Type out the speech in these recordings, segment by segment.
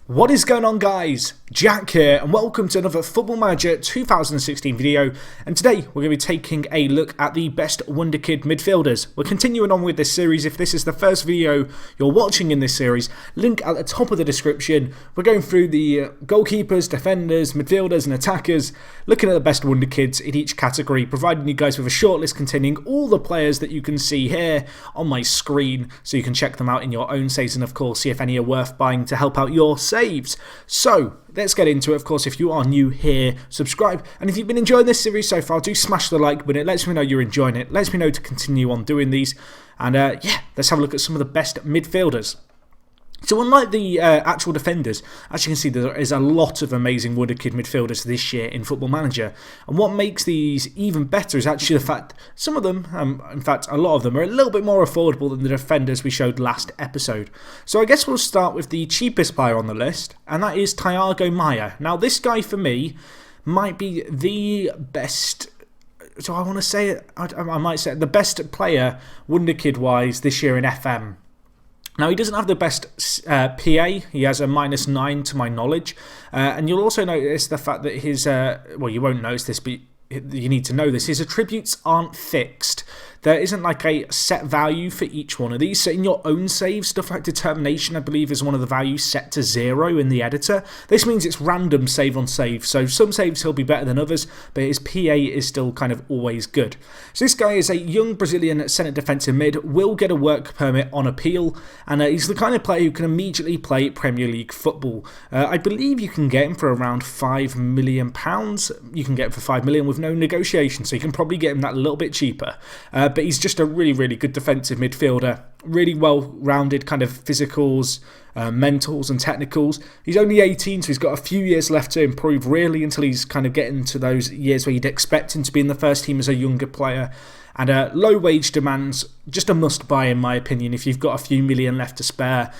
What is going on, guys? Jack here and welcome to another Football Manager 2016 video, and today we're going to be taking a look at the best Wonderkid midfielders. We're continuing on with this series. If this is the first video you're watching in this series, link at the top of the description. We're going through the goalkeepers, defenders, midfielders and attackers, looking at the best Wonderkids in each category, providing you guys with a shortlist containing all the players that you can see here on my screen, so you can check them out in your own saves and of course see if any are worth buying to help out your saves. So let's get into it. Of course, if you are new here, subscribe, and if you've been enjoying this series so far, do smash the like button. It lets me know you're enjoying it, lets me know to continue on doing these, and yeah, let's have a look at some of the best midfielders. So unlike the actual defenders, as you can see, there is a lot of amazing Wonderkid midfielders this year in Football Manager. And what makes these even better is actually the fact some of them, in fact a lot of them, are a little bit more affordable than the defenders we showed last episode. So I guess we'll start with the cheapest player on the list, and that is Thiago Maia. Now this guy for me might be the best... So I want to say it, I might say it, the best player Wonderkid-wise this year in FM. Now, he doesn't have the best PA, he has a -9 to my knowledge, and you'll also notice the fact that his, well, you won't notice this, but you need to know this, his attributes aren't fixed. There isn't like a set value for each one of these. So in your own save, stuff like determination, I believe, is one of the values set to 0 in the editor. This means it's random save on save. So some saves he'll be better than others, but his PA is still kind of always good. So this guy is a young Brazilian centre defensive mid, will get a work permit on appeal, and he's the kind of player who can immediately play Premier League football. I believe you can get him for around £5 million. You can get him for £5 million with no negotiation, so you can probably get him that a little bit cheaper. But he's just a really good defensive midfielder. Really well-rounded kind of physicals, mentals and technicals. He's only 18, so he's got a few years left to improve, really, until he's kind of getting to those years where you'd expect him to be in the first team as a younger player. And low wage demands, just a must-buy in my opinion if you've got a few million left to spare.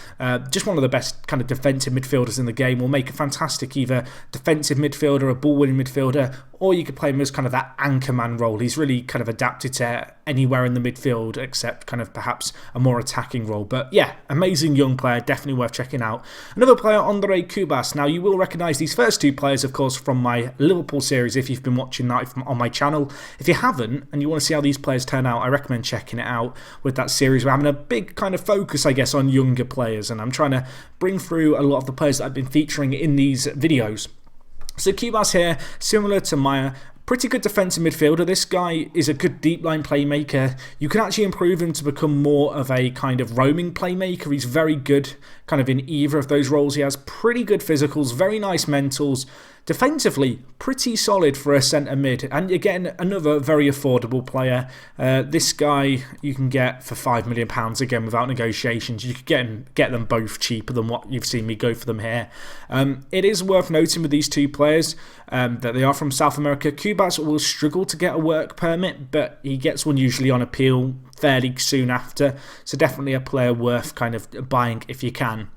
Just one of the best kind of defensive midfielders in the game. Will make a fantastic either defensive midfielder, a ball-winning midfielder, or you could play him as kind of that anchorman role. He's really kind of adapted to anywhere in the midfield except kind of perhaps a more attacking role. But yeah, amazing young player, definitely worth checking out. Another player, Andre Cubas. Now you will recognise these first two players, of course, from my Liverpool series if you've been watching that on my channel. If you haven't and you want to see how these players turn out, I recommend checking it out with that series. We're having a big kind of focus, I guess, on younger players, and I'm trying to bring through a lot of the players that I've been featuring in these videos. So Cubas here, similar to Maia, pretty good defensive midfielder. This guy is a good deep line playmaker. You can actually improve him to become more of a kind of roaming playmaker. He's very good kind of in either of those roles. He has pretty good physicals, very nice mentals. Defensively, pretty solid for a centre mid, and again, another very affordable player. This guy you can get for £5 million again without negotiations. You could get them both cheaper than what you've seen me go for them here. It is worth noting with these two players that they are from South America. Cubas will struggle to get a work permit, but he gets one usually on appeal fairly soon after. So definitely a player worth kind of buying if you can.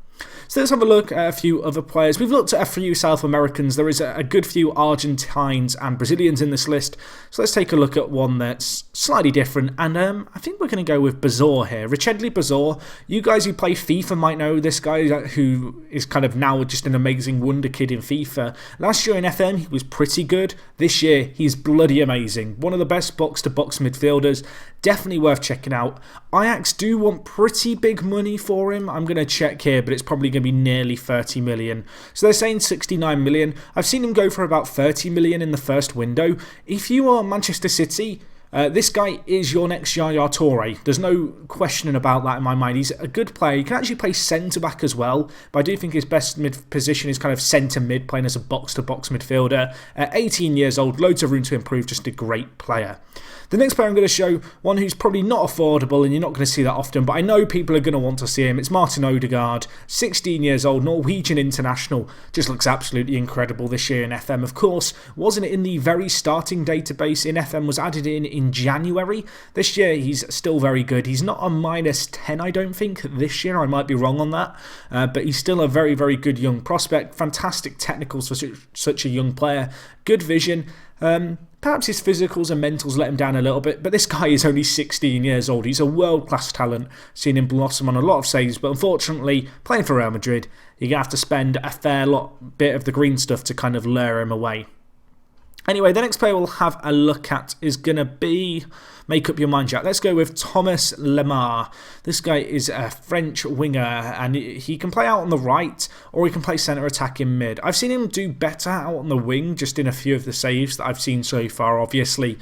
So let's have a look at a few other players. We've looked at a few South Americans. There is a good few Argentines and Brazilians in this list. So let's take a look at one that's slightly different. And I think we're going to go with Bazor here. Richedley Bazor. You guys who play FIFA might know this guy who is kind of now just an amazing Wonderkid in FIFA. Last year in FM, he was pretty good. This year, he's bloody amazing. One of the best box-to-box midfielders. Definitely worth checking out. Ajax do want pretty big money for him. I'm going to check here, but it's probably going to be nearly 30 million. So they're saying 69 million. I've seen him go for about 30 million in the first window. If you are Manchester City, this guy is your next Yaya Toure. There's no questioning about that in my mind. He's a good player. He can actually play centre-back as well, but I do think his best mid position is kind of centre-mid, playing as a box-to-box midfielder. 18 years old, loads of room to improve, just a great player. The next player I'm going to show, one who's probably not affordable and you're not going to see that often, but I know people are going to want to see him. It's Martin Odegaard, 16 years old, Norwegian international. Just looks absolutely incredible this year in FM. Of course, wasn't it in the very starting database in FM, was added in in January. This year, he's still very good. He's not a -10, I don't think, this year. I might be wrong on that. But he's still a very, very good young prospect. Fantastic technicals for such a young player. Good vision. Perhaps his physicals and mentals let him down a little bit, but this guy is only 16 years old. He's a world-class talent, seen him blossom on a lot of saves, but unfortunately, playing for Real Madrid, you're going to have to spend a fair bit of the green stuff to kind of lure him away. Anyway, the next player we'll have a look at is going to be... Make up your mind, Jack. Let's go with Thomas Lemar. This guy is a French winger, and he can play out on the right, or he can play centre attack in mid. I've seen him do better out on the wing, just in a few of the saves that I've seen so far, obviously.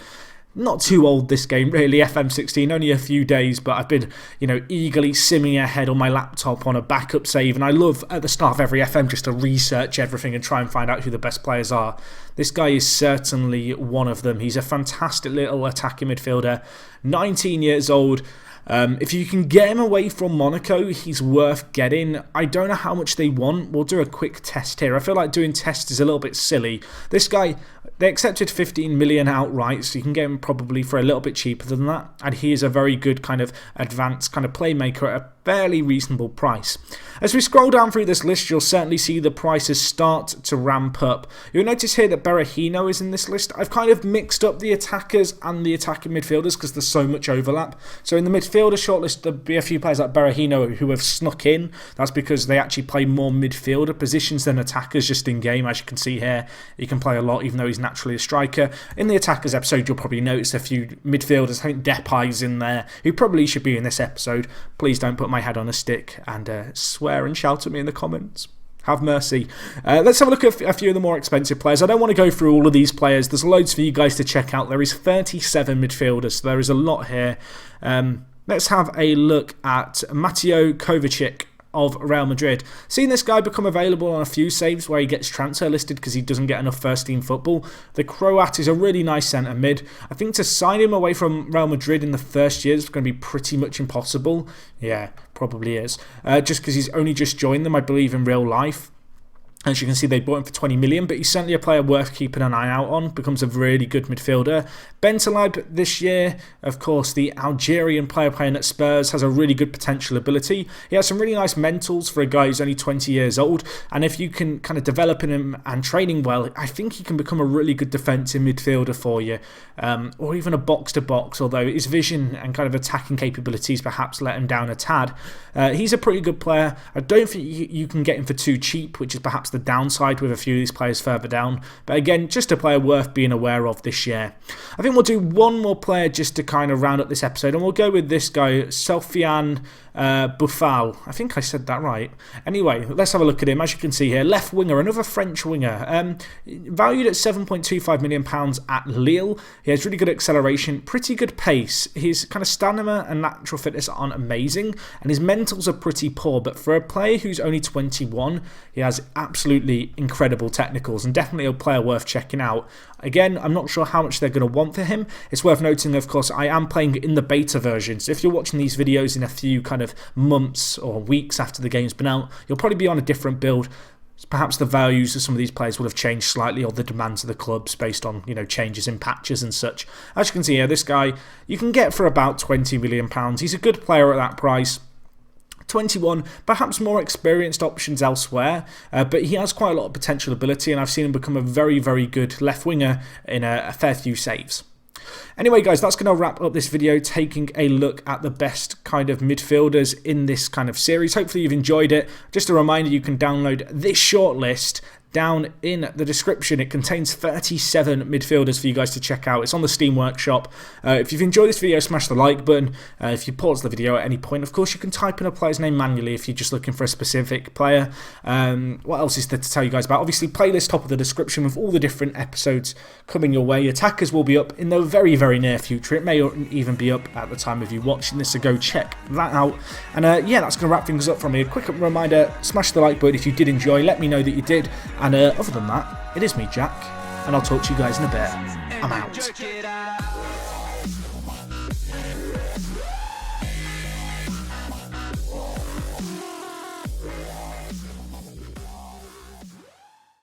Not too old this game, really. FM16, only a few days, but I've been, eagerly simming ahead on my laptop on a backup save, and I love, at the start of every FM, just to research everything and try and find out who the best players are. This guy is certainly one of them. He's a fantastic little attacking midfielder, 19 years old. If you can get him away from Monaco, he's worth getting. I don't know how much they want. We'll do a quick test here. I feel like doing tests is a little bit silly. This guy, they accepted 15 million outright, so you can get him probably for a little bit cheaper than that. And he is a very good kind of advanced kind of playmaker at a fairly reasonable price. As we scroll down through this list, you'll certainly see the prices start to ramp up. You'll notice here that Berahino is in this list. I've kind of mixed up the attackers and the attacking midfielders because there's so much overlap. So in the midfielder shortlist, there'll be a few players like Berahino who have snuck in. That's because they actually play more midfielder positions than attackers just in game. As you can see here, he can play a lot even though he's naturally a striker. In the attackers episode, you'll probably notice a few midfielders. I think Depay's in there, who probably should be in this episode. Please don't put my head on a stick and swear and shout at me in the comments. Have mercy. Let's have a look at a few of the more expensive players. I don't want to go through all of these players. There's loads for you guys to check out. There is 37 midfielders, so there is a lot here. Let's have a look at Mateo Kovacic of Real Madrid. Seeing this guy become available on a few saves where he gets transfer listed because he doesn't get enough first team football. The Croat is a really nice centre mid. I think to sign him away from Real Madrid in the first year is going to be pretty much impossible. Yeah, probably is. Just because he's only just joined them, I believe, in real life. As you can see, they bought him for 20 million, but he's certainly a player worth keeping an eye out on. Becomes a really good midfielder. Bentaleb this year, of course, the Algerian player playing at Spurs, has a really good potential ability. He has some really nice mentals for a guy who's only 20 years old, and if you can kind of develop him and train him well, I think he can become a really good defensive midfielder for you, or even a box-to-box, although his vision and kind of attacking capabilities perhaps let him down a tad. He's a pretty good player. I don't think you can get him for too cheap, which is perhaps the downside with a few of these players further down. But again, just a player worth being aware of this year. I think we'll do one more player just to kind of round up this episode, and we'll go with this guy, Sofiane Boufal. I think I said that right. Anyway, let's have a look at him. As you can see here, left winger, another French winger. Valued at £7.25 million at Lille. He has really good acceleration, pretty good pace. His kind of stamina and natural fitness aren't amazing, and his mentals are pretty poor, but for a player who's only 21, he has absolutely incredible technicals and definitely a player worth checking out. Again, I'm not sure how much they're going to want for him. It's worth noting, of course, I am playing in the beta version, so if you're watching these videos in a few kind of months or weeks after the game's been out, you'll probably be on a different build. Perhaps the values of some of these players will have changed slightly, or the demands of the clubs based on, changes in patches and such. As you can see here, this guy you can get for about £20 million. He's a good player at that price. 21, perhaps more experienced options elsewhere, but he has quite a lot of potential ability, and I've seen him become a very, very good left winger in a fair few saves. Anyway, guys, that's going to wrap up this video, taking a look at the best kind of midfielders in this kind of series. Hopefully you've enjoyed it. Just a reminder, you can download this shortlist down in the description. It contains 37 midfielders for you guys to check out. It's on the Steam Workshop. If you've enjoyed this video, smash the like button. If you pause the video at any point, of course, you can type in a player's name manually if you're just looking for a specific player. What else is there to tell you guys about? Obviously, playlist top of the description with all the different episodes coming your way. Attackers will be up in the very, very near future. It may even be up at the time of you watching this, so go check that out. And yeah, that's going to wrap things up from me. A quick reminder, smash the like button if you did enjoy. Let me know that you did. And other than that, it is me, Jack, and I'll talk to you guys in a bit. I'm out.